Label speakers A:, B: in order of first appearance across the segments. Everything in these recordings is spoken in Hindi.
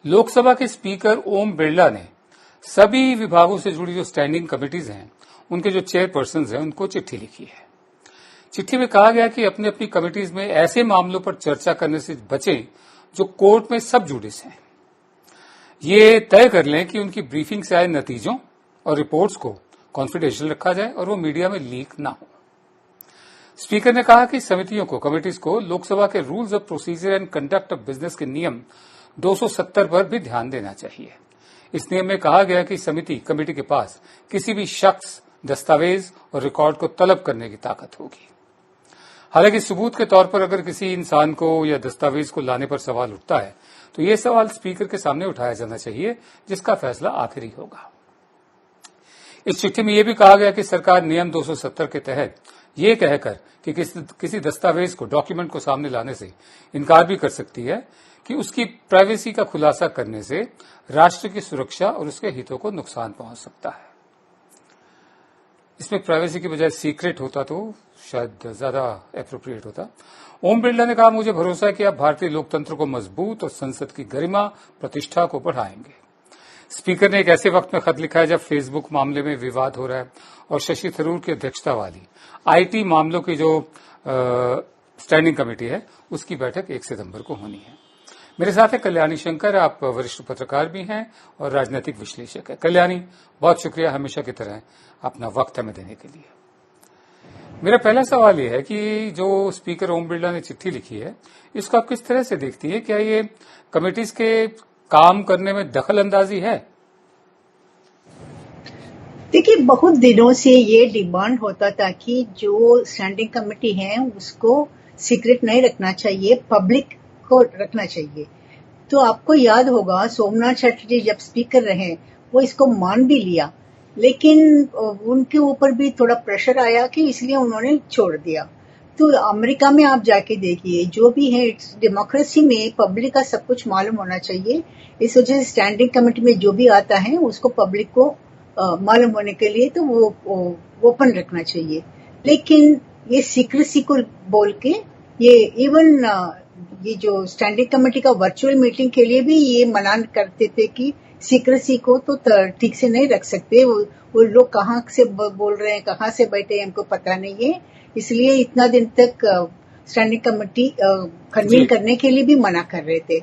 A: लोकसभा के स्पीकर ओम बिरला ने सभी विभागों से जुड़ी जो स्टैंडिंग कमिटीज हैं, उनके जो चेयरपर्सन हैं, उनको चिट्ठी लिखी है। चिट्ठी में कहा गया कि अपनी अपनी कमिटीज में ऐसे मामलों पर चर्चा करने से बचें जो कोर्ट में सब जुडिस हैं। ये तय कर लें कि उनकी ब्रीफिंग से आए नतीजों और रिपोर्ट्स को कॉन्फिडेंशियल रखा जाए और वो मीडिया में लीक ना हो। स्पीकर ने कहा कि समितियों को, कमिटीज को लोकसभा के rules of procedure and conduct of business के नियम 270 पर भी ध्यान देना चाहिए। इस नियम में कहा गया कि कमेटी के पास किसी भी शख्स, दस्तावेज और रिकॉर्ड को तलब करने की ताकत होगी। हालांकि सबूत के तौर पर अगर किसी इंसान को या दस्तावेज को लाने पर सवाल उठता है तो ये सवाल स्पीकर के सामने उठाया जाना चाहिए, जिसका फैसला आखिरी होगा। इस चिट्ठी में यह भी कहा गया कि सरकार नियम 270 के तहत ये कहकर कि किसी दस्तावेज को, डॉक्यूमेंट को सामने लाने से इनकार भी कर सकती है कि उसकी प्राइवेसी का खुलासा करने से राष्ट्र की सुरक्षा और उसके हितों को नुकसान पहुंच सकता है। इसमें प्राइवेसी की बजाय सीक्रेट होता तो शायद ज्यादा एप्रोप्रिएट होता। ओम बिरला ने कहा, मुझे भरोसा है कि आप भारतीय लोकतंत्र को मजबूत और संसद की गरिमा, प्रतिष्ठा को बढ़ाएंगे। स्पीकर ने एक ऐसे वक्त में खत लिखा है जब फेसबुक मामले में विवाद हो रहा है और शशि थरूर की अध्यक्षता वाली आईटी मामलों की जो स्टैंडिंग कमेटी है, उसकी बैठक 1 सितंबर को होनी है। मेरे साथ है कल्याणी शंकर, आप वरिष्ठ पत्रकार भी हैं और राजनीतिक विश्लेषक है। कल्याणी, बहुत शुक्रिया हमेशा की तरह अपना वक्त हमें देने के लिए। मेरा पहला सवाल यह है कि जो स्पीकर ओम बिरला ने चिट्ठी लिखी है, इसको आप किस तरह से देखती है? क्या ये कमेटीज के काम करने में दखल अंदाजी है?
B: देखिए, बहुत दिनों से ये डिमांड होता था कि जो स्टैंडिंग कमेटी है उसको सीक्रेट नहीं रखना चाहिए, पब्लिक को रखना चाहिए। तो आपको याद होगा, सोमनाथ चटर्जी जब स्पीकर रहे वो इसको मान भी लिया, लेकिन उनके ऊपर भी थोड़ा प्रेशर आया कि इसलिए उन्होंने छोड़ दिया। तो अमेरिका में आप जाके देखिए, जो भी है, डेमोक्रेसी में पब्लिक का सब कुछ मालूम होना चाहिए। इस वजह से स्टैंडिंग कमेटी में जो भी आता है उसको पब्लिक को मालूम होने के लिए तो वो ओपन रखना चाहिए। लेकिन ये सीक्रेसी को बोल के ये इवन ये जो स्टैंडिंग कमेटी का वर्चुअल मीटिंग के लिए भी ये मना करते थे कि सीक्रेसी को तो ठीक से नहीं रख सकते, वो लोग कहाँ से बोल रहे हैं, कहाँ से बैठे हैं, हमको पता नहीं है। इसलिए इतना दिन तक स्टैंडिंग कमेटी कन्वीन करने के लिए भी मना कर रहे थे।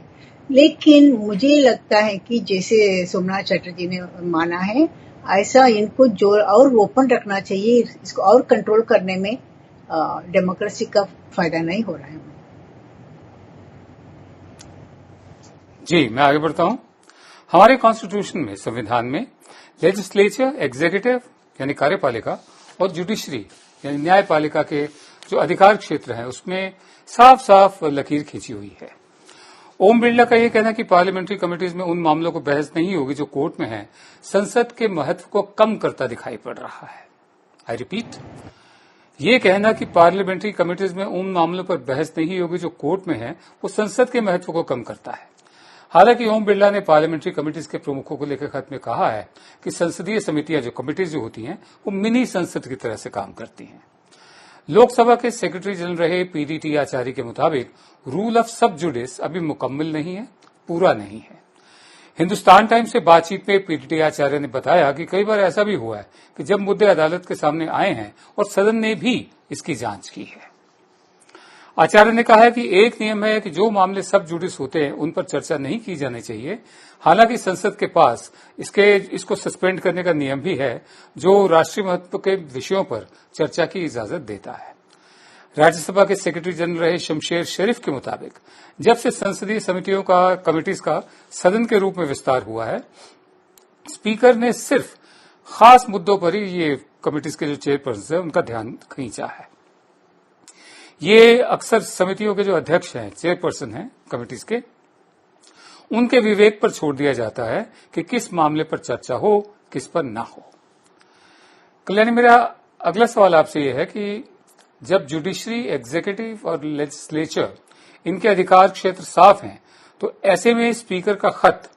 B: लेकिन मुझे लगता है कि जैसे सोमनाथ चटर्जी ने माना है, ऐसा इनको जो और ओपन रखना चाहिए, इसको और कंट्रोल करने में डेमोक्रेसी का फायदा नहीं हो रहा है।
A: जी, मैं आगे बढ़ता हूं। हमारे कॉन्स्टिट्यूशन में, संविधान में, लेजिस्लेचर, एग्जीक्यूटिव यानी कार्यपालिका और जुडिशरी यानी न्यायपालिका के जो अधिकार क्षेत्र हैं उसमें साफ साफ लकीर खींची हुई है। ओम बिरला का यह कहना कि पार्लियामेंट्री कमेटीज में उन मामलों को बहस नहीं होगी जो कोर्ट में है, संसद के महत्व को कम करता दिखाई पड़ रहा है। आई रिपीट, ये कहना कि पार्लियामेंट्री कमेटीज में उन मामलों पर बहस नहीं होगी जो कोर्ट में है, वो संसद के महत्व को कम करता है। हालांकि ओम बिरला ने पार्लियामेंट्री कमेटीज के प्रमुखों को लेकर खत में कहा है कि संसदीय समितियां, जो कमेटीज जो होती हैं, वो मिनी संसद की तरह से काम करती हैं। लोकसभा के सेक्रेटरी जनरल रहे पीडीटी आचार्य के मुताबिक रूल ऑफ सब जुडिस अभी मुकम्मल नहीं है, पूरा नहीं है। हिंदुस्तान टाइम्स से बातचीत में पीडीटी आचार्य ने बताया कि कई बार ऐसा भी हुआ है कि जब मुद्दे अदालत के सामने आए हैं और सदन ने भी इसकी जांच की है। आचार्य ने कहा है कि एक नियम है कि जो मामले सब जुडिस होते हैं उन पर चर्चा नहीं की जानी चाहिए। हालांकि संसद के पास इसको सस्पेंड करने का नियम भी है जो राष्ट्रीय महत्व के विषयों पर चर्चा की इजाजत देता है। राज्यसभा के सेक्रेटरी जनरल रहे शमशेर शरीफ के मुताबिक जब से संसदीय समितियों का, कमेटीज का सदन के रूप में विस्तार हुआ है, स्पीकर ने सिर्फ खास मुद्दों पर ही ये कमेटीज के जो चेयरपर्सन है उनका ध्यान खींचा है। ये अक्सर समितियों के जो अध्यक्ष हैं, चेयरपर्सन हैं कमेटीज के, उनके विवेक पर छोड़ दिया जाता है कि किस मामले पर चर्चा हो, किस पर ना हो। कल्याणी, मेरा अगला सवाल आपसे यह है कि जब जुडिशरी, एग्जीक्यूटिव और लेजिस्लेचर, इनके अधिकार क्षेत्र साफ हैं, तो ऐसे में स्पीकर का खत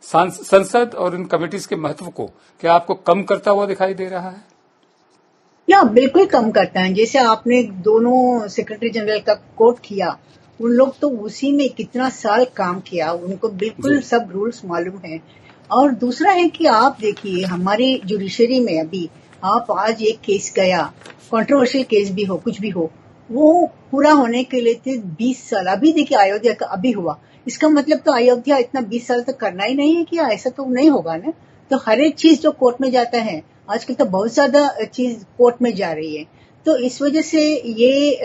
A: संसद और इन कमेटीज के महत्व को क्या आपको कम करता हुआ दिखाई दे रहा है?
B: या बिल्कुल कम करता है। जैसे आपने दोनों सेक्रेटरी जनरल का कोट किया, उन लोग तो उसी में कितना साल काम किया, उनको बिल्कुल सब रूल्स मालूम है। और दूसरा है कि आप देखिए हमारी जुडिशरी में अभी आप आज एक केस गया, कंट्रोवर्शियल केस भी हो, कुछ भी हो, वो पूरा होने के लिए थे 20 साल। अभी देखिए अयोध्या का अभी हुआ, इसका मतलब तो अयोध्या इतना 20 साल तक करना ही नहीं है क्या? ऐसा तो नहीं होगा ना। तो हर एक चीज जो कोर्ट में जाता है, आजकल तो बहुत ज्यादा चीज कोर्ट में जा रही है, तो इस वजह से ये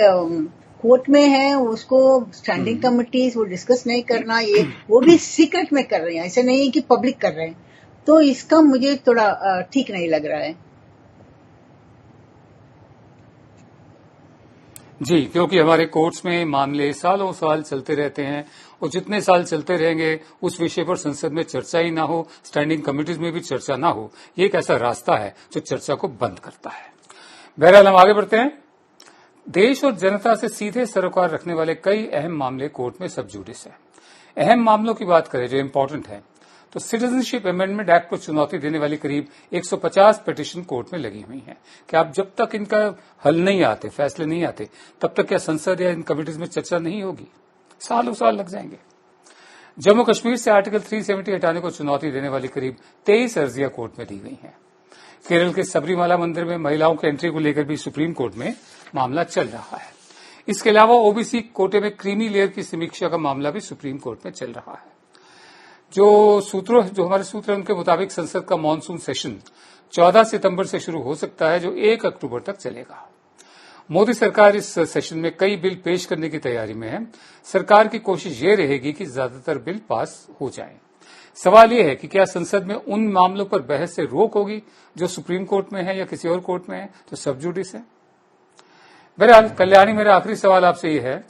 B: कोर्ट में है, उसको स्टैंडिंग कमिटीज वो डिस्कस नहीं करना, ये वो भी सीक्रेट में कर रहे हैं, ऐसा नहीं है कि पब्लिक कर रहे हैं। तो इसका मुझे थोड़ा ठीक नहीं लग रहा है।
A: जी, क्योंकि हमारे कोर्ट्स में मामले सालों साल चलते रहते हैं और जितने साल चलते रहेंगे उस विषय पर संसद में चर्चा ही ना हो, स्टैंडिंग कमिटीज में भी चर्चा ना हो, ये एक ऐसा रास्ता है जो चर्चा को बंद करता है। बहरहाल हम आगे बढ़ते हैं। देश और जनता से सीधे सरोकार रखने वाले कई अहम मामले कोर्ट में सब जुडिस है। अहम मामलों की बात करें जो इम्पोर्टेंट है, तो सिटीजनशिप अमेंडमेंट एक्ट को चुनौती देने वाली करीब 150 पिटीशन कोर्ट में लगी हुई हैं कि आप जब तक इनका हल नहीं आते, फैसले नहीं आते, तब तक क्या संसद या इन कमिटीज में चर्चा नहीं होगी? सालों साल लग जाएंगे। जम्मू कश्मीर से आर्टिकल 370 हटाने को चुनौती देने वाली करीब 23 अर्जियां कोर्ट में दी गई हैं। केरल के सबरीमाला मंदिर में महिलाओं की एंट्री को लेकर भी सुप्रीम कोर्ट में मामला चल रहा है। इसके अलावा ओबीसी कोटे में क्रीमी लेयर की समीक्षा का मामला भी सुप्रीम कोर्ट में चल रहा है। जो हमारे सूत्र हैं उनके मुताबिक संसद का मानसून सेशन 14 सितंबर से शुरू हो सकता है, जो 1 अक्टूबर तक चलेगा। मोदी सरकार इस सेशन में कई बिल पेश करने की तैयारी में है। सरकार की कोशिश ये रहेगी कि ज्यादातर बिल पास हो जाएं। सवाल यह है कि क्या संसद में उन मामलों पर बहस से रोक होगी जो सुप्रीम कोर्ट में है या किसी और कोर्ट में है, तो सब जुडिस है। बहरहाल कल्याणी, मेरा आखिरी सवाल आपसे यह है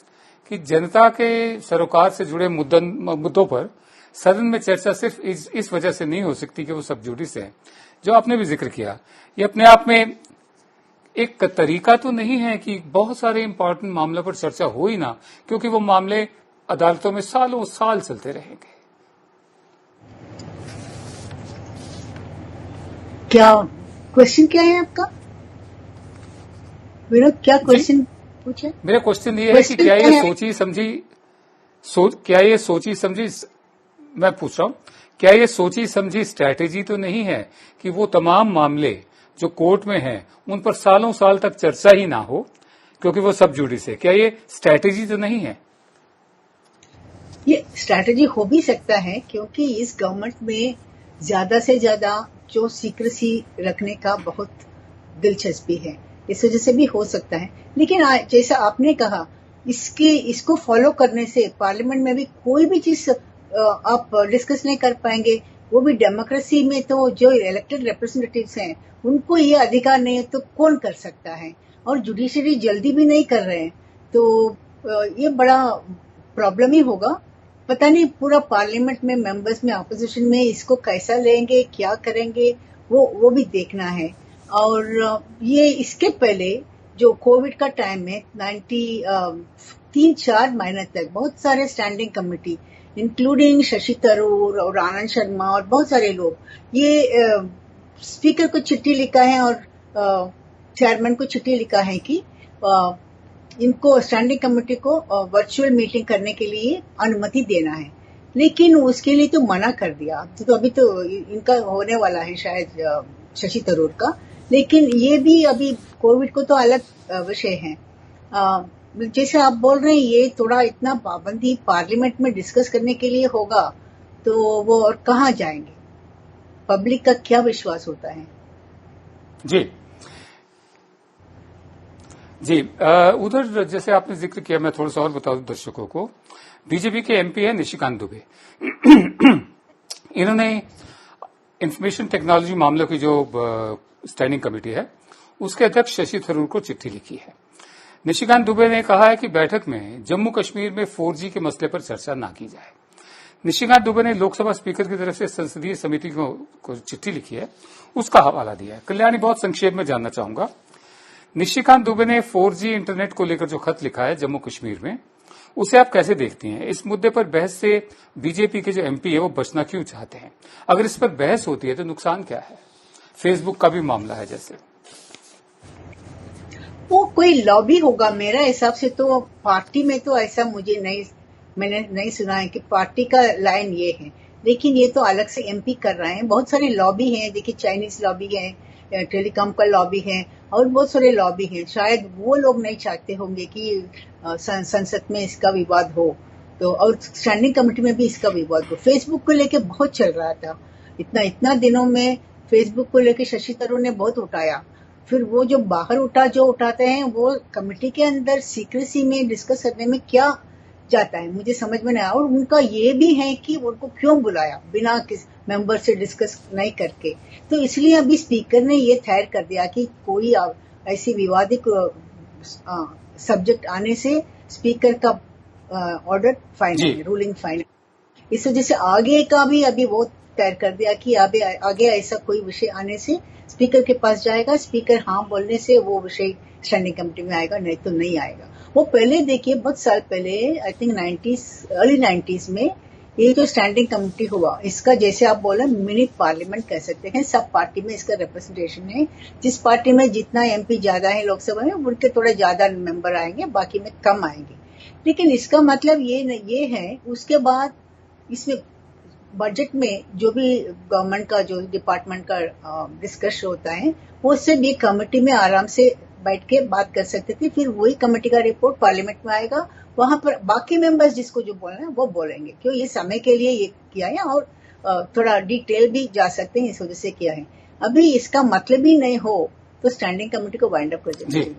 A: कि जनता के सरोकार से जुड़े मुद्दों पर सदन में चर्चा सिर्फ इस वजह से नहीं हो सकती कि वो सब जुडिस है, जो आपने भी जिक्र किया। ये अपने आप में एक तरीका तो नहीं है कि बहुत सारे इंपॉर्टेंट मामलों पर चर्चा हो ही ना, क्योंकि वो मामले अदालतों में सालों साल चलते रहेंगे।
B: क्या क्वेश्चन क्या है आपका विनोद? क्या क्वेश्चन पूछे?
A: मेरा क्वेश्चन ये है कि क्या ये सोची समझी मैं पूछ रहा हूं, क्या ये सोची समझी स्ट्रैटेजी तो नहीं है कि वो तमाम मामले जो कोर्ट में हैं उन पर सालों साल तक चर्चा ही ना हो, क्योंकि वो सब जुडिस है? क्या ये स्ट्रैटेजी तो नहीं है?
B: ये स्ट्रैटेजी हो भी सकता है, क्योंकि इस गवर्नमेंट में ज्यादा से ज्यादा जो सीक्रेसी रखने का बहुत दिलचस्पी है, इस वजह से भी हो सकता है। लेकिन जैसा आपने कहा, इसको फॉलो करने से पार्लियामेंट में भी कोई भी चीज आप डिस्कस नहीं कर पाएंगे। वो भी डेमोक्रेसी में तो जो इलेक्टेड रिप्रेजेंटेटिव्स हैं उनको ये अधिकार नहीं है, तो कौन कर सकता है? और जुडिशरी जल्दी भी नहीं कर रहे हैं, तो ये बड़ा प्रॉब्लम ही होगा। पता नहीं पूरा पार्लियामेंट में मेंबर्स में अपोजिशन में इसको कैसा लेंगे, क्या करेंगे, वो भी देखना है। और ये इसके पहले जो कोविड का टाइम में 3-4 महीने तक बहुत सारे standing committee including Shashi Tharoor और आनंद शर्मा और बहुत सारे लोग ये स्पीकर को चिट्ठी लिखा है और चेयरमैन को चिट्ठी लिखा है कि इनको स्टैंडिंग कमेटी को वर्चुअल मीटिंग करने के लिए अनुमति देना है, लेकिन उसके लिए तो मना कर दिया। तो अभी तो इनका होने वाला है शायद शशि थरूर का, लेकिन ये भी अभी कोविड को तो अलग विषय है। जैसे आप बोल रहे हैं, ये थोड़ा इतना पाबंदी पार्लियामेंट में डिस्कस करने के लिए होगा तो वो और कहाँ जाएंगे? पब्लिक का क्या विश्वास होता है?
A: जी, उधर जैसे आपने जिक्र किया, मैं थोड़ा सा और बता दूं दर्शकों को। बीजेपी के एमपी है निशिकांत दुबे। इन्होंने इंफॉर्मेशन टेक्नोलॉजी मामलों की जो स्टैंडिंग कमेटी है उसके अध्यक्ष शशि थरूर को चिट्ठी लिखी है। निशिकांत दुबे ने कहा है कि बैठक में जम्मू कश्मीर में 4G के मसले पर चर्चा न की जाए। निशिकांत दुबे ने लोकसभा स्पीकर की तरफ से संसदीय समिति को चिट्ठी लिखी है, उसका हवाला दिया है। कल्याणी, बहुत संक्षेप में जानना चाहूंगा, निशिकांत दुबे ने 4G इंटरनेट को लेकर जो खत लिखा है जम्मू कश्मीर में, उसे आप कैसे देखती हैं? इस मुद्दे पर बहस से बीजेपी के जो एमपी है वो बचना क्यों चाहते हैं? अगर इस पर बहस होती है तो नुकसान क्या है? फेसबुक का भी मामला है जैसे।
B: वो कोई लॉबी होगा मेरा हिसाब से। तो पार्टी में तो ऐसा मैंने नहीं सुना है कि पार्टी का लाइन ये है, लेकिन ये तो अलग से एमपी कर रहे हैं। बहुत सारे लॉबी हैं, देखिए चाइनीज लॉबी है, टेलीकॉम का लॉबी है और बहुत सारे लॉबी हैं। शायद वो लोग नहीं चाहते होंगे कि संसद में इसका विवाद हो, तो और स्टैंडिंग कमेटी में भी इसका विवाद हो। फेसबुक को लेके बहुत चल रहा था, इतना दिनों में फेसबुक को लेके शशि थरूर ने बहुत उठाया। फिर वो जो बाहर जो उठाते हैं वो कमेटी के अंदर सीक्रेसी में डिस्कस करने में क्या जाता है, मुझे समझ में नहीं आया। और उनका ये भी है कि उनको क्यों बुलाया बिना किस मेंबर से डिस्कस नहीं करके। तो इसलिए अभी स्पीकर ने ये तय कर दिया कि कोई ऐसी विवादित सब्जेक्ट आने से स्पीकर का ऑर्डर फाइनल है, रूलिंग फाइनल। इस वजह से आगे का भी अभी वो तय कर दिया कि आगे ऐसा कोई विषय आने से स्पीकर के पास जाएगा, स्पीकर हाँ बोलने से वो विषय स्टैंडिंग कमेटी में आएगा, नहीं तो नहीं आएगा। वो पहले देखिए बहुत साल पहले, आई थिंक अर्ली 90s में ये जो स्टैंडिंग कमेटी हुआ, इसका जैसे आप बोले मिनी पार्लियामेंट कह सकते हैं। सब पार्टी में इसका रिप्रेजेंटेशन है। जिस पार्टी में जितना एमपी ज्यादा है लोकसभा में, उनके थोड़े ज्यादा मेंबर आएंगे, बाकी में कम आएंगे। लेकिन इसका मतलब ये है उसके बाद इसमें बजट में जो भी गवर्नमेंट का जो डिपार्टमेंट का डिस्कस होता है, वो उससे भी कमेटी में आराम से बैठ के बात कर सकते थे। फिर वही कमेटी का रिपोर्ट पार्लियामेंट में आएगा, वहां पर बाकी मेंबर्स जिसको जो बोलना है वो बोलेंगे। क्यों ये समय के लिए ये किया है और थोड़ा डिटेल भी जा सकते हैं, इस वजह से किया है। अभी इसका मतलब ही नहीं हो तो स्टैंडिंग कमेटी को वाइंड अप कर देना चाहिए।